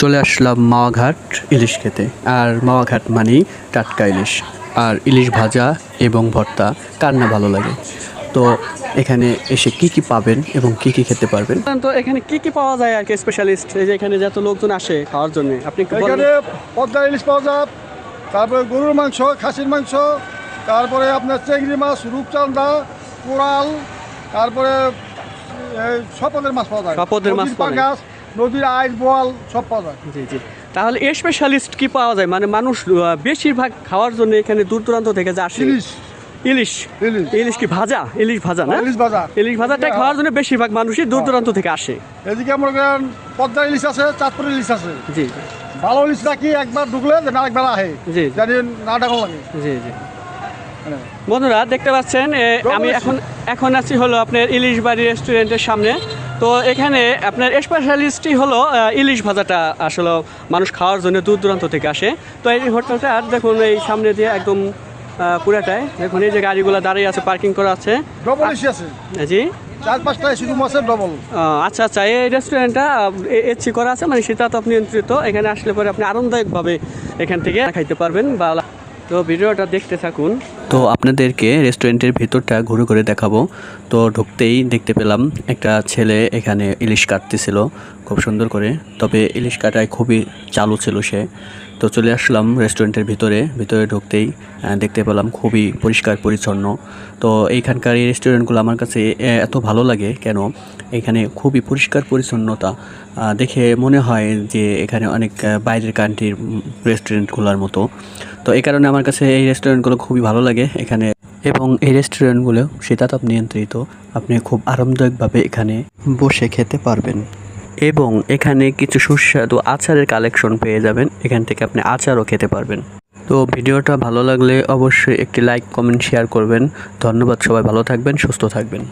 চলে আসলাম মাওয়া ইলিশ খেতে। আর মাওয়া মানেই টাটকা ইলিশ, আর ইলিশ ভাজা এবং ভর্তা কার না ভালো লাগে। তো এখানে এসে কি কি পাবেন এবং কি কি খেতে পারবেন, তো এখানে কি কি পাওয়া যায় আর কি স্পেশালিস্ট, এই যে এখানে যত লোকজন আসে খাওয়ার জন্য, আপনি একটু বলেন। এখানে পদ্মা ইলিশ পাওয়া যায়, তারপরে গরুর মাংস, খাসির মাংস, তারপরে আপনার চিংড়ি মাছ, রূপচাঁদা, কোরাল, তারপরে সব পদের মাছ পাওয়া যায়। সব পদের মাছ পাওয়া যায়। পাঙ্গাস, নদীর আইস, বোয়াল সব পাওয়া যায়। জি জি। তাহলে স্পেশালিস্ট কি পাওয়া যায়, মানে মানুষ বেশিরভাগ খাওয়ার জন্য এখানে দূর দূরান্ত থেকে যে আসে? ইলিশ। ইলিশ ইলিশ। ইলিশ কি ভাজা? ইলিশ ভাজা না? ইলিশ ভাজা। ইলিশ ভাজাটা খাওয়ার জন্য বেশিরভাগ মানুষই দূর দূরান্ত থেকে আসে। এদিকে আমরা পদ্মা ইলিশ আছে, চাঁদপুর ইলিশ আছে। জি। ভালো ইলিশ রাখি, একবার ঢুকলে আরেকবার আহে। জি জানি না ডাকো লাগে। জি জি। বন্ধুরা দেখতে পাচ্ছেন, আমি এখন আছি হলো আপনার ইলিশ বাড়ি রেস্টুরেন্টের সামনে। তো এখানে আপনার স্পেশালিস্টই হলো ইলিশ ভাজাটা, আসলে মানুষ খাওয়ার জন্য দূর দূরান্ত থেকে আসে। তো এই হোটেলটা আর দেখুন, এই সামনে দিয়ে একদম পুরাটায় দেখুন, এই যে গাড়িগুলো দাঁড়িয়ে আছে, পার্কিং করা আছে। ডবল এসি আছে। জি। 4-5টা শুধু মাছের ডবল। আচ্ছা আচ্ছা, এই রেস্টুরেন্টটা এসি করা আছে, মানে শীতাতপ নিয়ন্ত্রিত। এখানে আসলে পরে আপনি আরামদায়কভাবে এখান থেকে খাইতে পারবেন। বা তো ভিডিওটা দেখতে থাকুন। তো আপনাদেরকে রেস্টুরেন্টের ভিতরটা ঘুরে ঘুরে দেখাবো। তো ঢুকতেই দেখতে পেলাম একটা ছেলে এখানে ইলিশ কাটতেছিল খুব সুন্দর করে, তবে ইলিশ কাটায় খুবই চালু ছিল সে। তো চলে আসলাম রেস্টুরেন্টের ভিতরে ঢুকতেই দেখতে পেলাম খুবই পরিষ্কার পরিচ্ছন্ন। তো এইখানকার এই রেস্টুরেন্টগুলো আমার কাছে এত ভালো লাগে কেন, এখানে খুবই পরিষ্কার পরিচ্ছন্নতা দেখে মনে হয় যে এখানে অনেক বাইরের কান্ট্রির রেস্টুরেন্টগুলোর মতো। তো এই কারণে আমার কাছে এই রেস্টুরেন্টগুলো খুবই ভালো লাগে এখানে। এবং এই রেস্টুরেন্টগুলো শীতাতপ নিয়ন্ত্রিত, আপনি খুব আরামদায়কভাবে এখানে বসে খেতে পারবেন। এবং এখানে কিছু সুস্বাদু আচারের কালেকশন পেয়ে যাবেন, এখান থেকে আপনি আচারও খেতে পারবেন। তো ভিডিওটা ভালো লাগলে অবশ্যই একটি লাইক, কমেন্ট, শেয়ার করবেন। ধন্যবাদ, সবাই ভালো থাকবেন, সুস্থ থাকবেন।